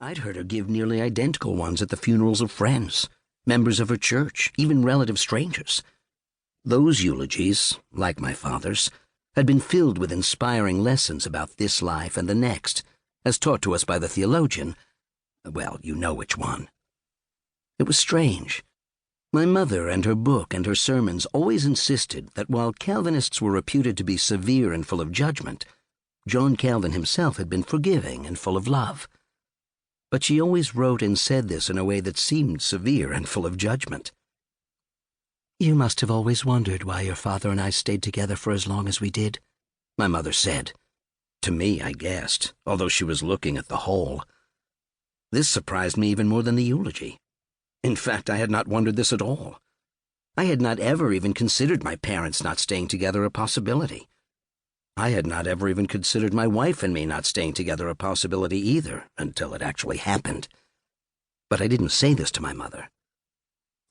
I'd heard her give nearly identical ones at the funerals of friends, members of her church, even relative strangers. Those eulogies, like my father's, had been filled with inspiring lessons about this life and the next, as taught to us by the theologian. Well, you know which one. It was strange. My mother and her book and her sermons always insisted that while Calvinists were reputed to be severe and full of judgment, John Calvin himself had been forgiving and full of love. But she always wrote and said this in a way that seemed severe and full of judgment. "You must have always wondered why your father and I stayed together for as long as we did," my mother said. To me, I guessed, although she was looking at the whole. This surprised me even more than the eulogy. In fact, I had not wondered this at all. I had not ever even considered my parents not staying together a possibility. I had not ever even considered my wife and me not staying together a possibility either, until it actually happened. But I didn't say this to my mother.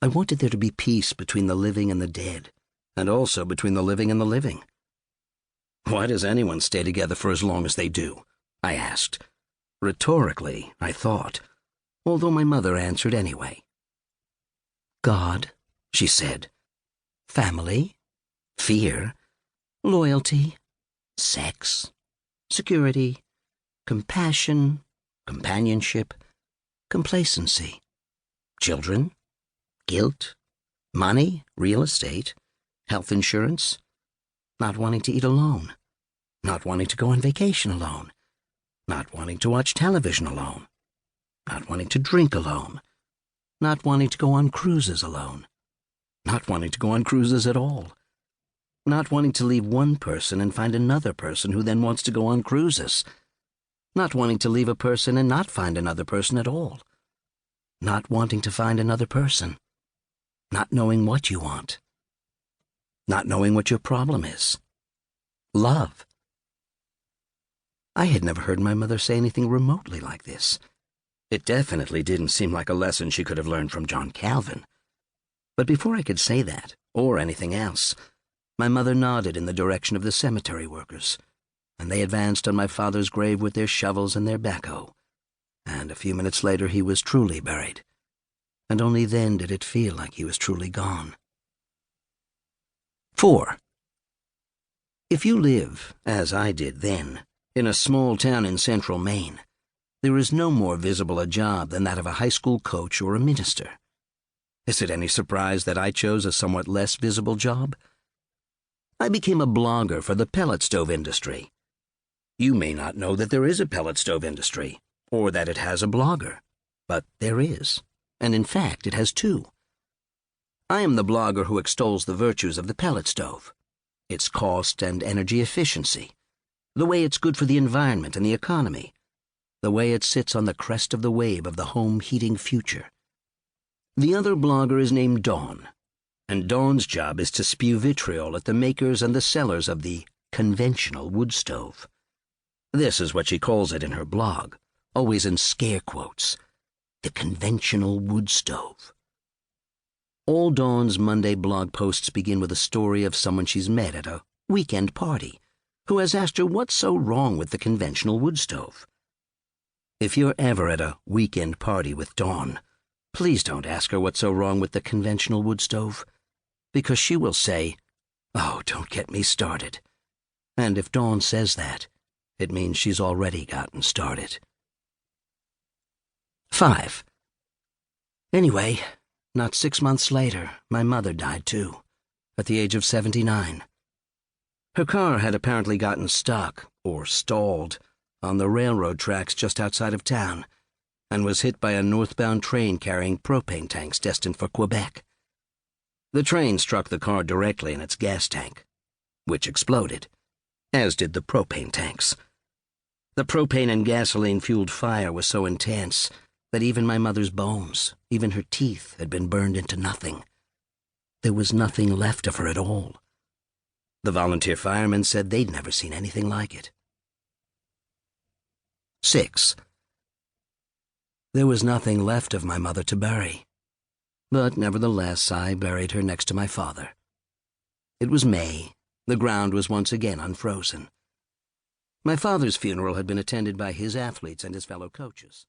I wanted there to be peace between the living and the dead, and also between the living and the living. Why does anyone stay together for as long as they do? I asked. Rhetorically, I thought, although my mother answered anyway. God, she said. Family, fear, loyalty, sex, security, compassion, companionship, complacency, children, guilt, money, real estate, health insurance, not wanting to eat alone, not wanting to go on vacation alone, not wanting to watch television alone, not wanting to drink alone, not wanting to go on cruises alone, not wanting to go on cruises at all, not wanting to leave one person and find another person who then wants to go on cruises, not wanting to leave a person and not find another person at all, not wanting to find another person, not knowing what you want, not knowing what your problem is. Love. I had never heard my mother say anything remotely like this. It definitely didn't seem like a lesson she could have learned from John Calvin. But before I could say that, or anything else, my mother nodded in the direction of the cemetery workers, and they advanced on my father's grave with their shovels and their backhoe, and a few minutes later he was truly buried, and only then did it feel like he was truly gone. 4. If you live, as I did then, in a small town in central Maine, there is no more visible a job than that of a high school coach or a minister. Is it any surprise that I chose a somewhat less visible job? I became a blogger for the pellet stove industry. You may not know that there is a pellet stove industry, or that it has a blogger, but there is, and in fact it has two. I am the blogger who extols the virtues of the pellet stove, its cost and energy efficiency, the way it's good for the environment and the economy, the way it sits on the crest of the wave of the home heating future. The other blogger is named Dawn, and Dawn's job is to spew vitriol at the makers and the sellers of the conventional wood stove. This is what she calls it in her blog, always in scare quotes, the conventional wood stove. All Dawn's Monday blog posts begin with a story of someone she's met at a weekend party who has asked her what's so wrong with the conventional wood stove. If you're ever at a weekend party with Dawn, please don't ask her what's so wrong with the conventional wood stove, because she will say, "Oh, don't get me started." And if Dawn says that, it means she's already gotten started. 5. Anyway, not 6 months later, my mother died too, at the age of 79. Her car had apparently gotten stuck, or stalled, on the railroad tracks just outside of town, and was hit by a northbound train carrying propane tanks destined for Quebec. The train struck the car directly in its gas tank, which exploded, as did the propane tanks. The propane and gasoline-fueled fire was so intense that even my mother's bones, even her teeth, had been burned into nothing. There was nothing left of her at all. The volunteer firemen said they'd never seen anything like it. 6. There was nothing left of my mother to bury, but nevertheless I buried her next to my father. It was May. The ground was once again unfrozen. My father's funeral had been attended by his athletes and his fellow coaches.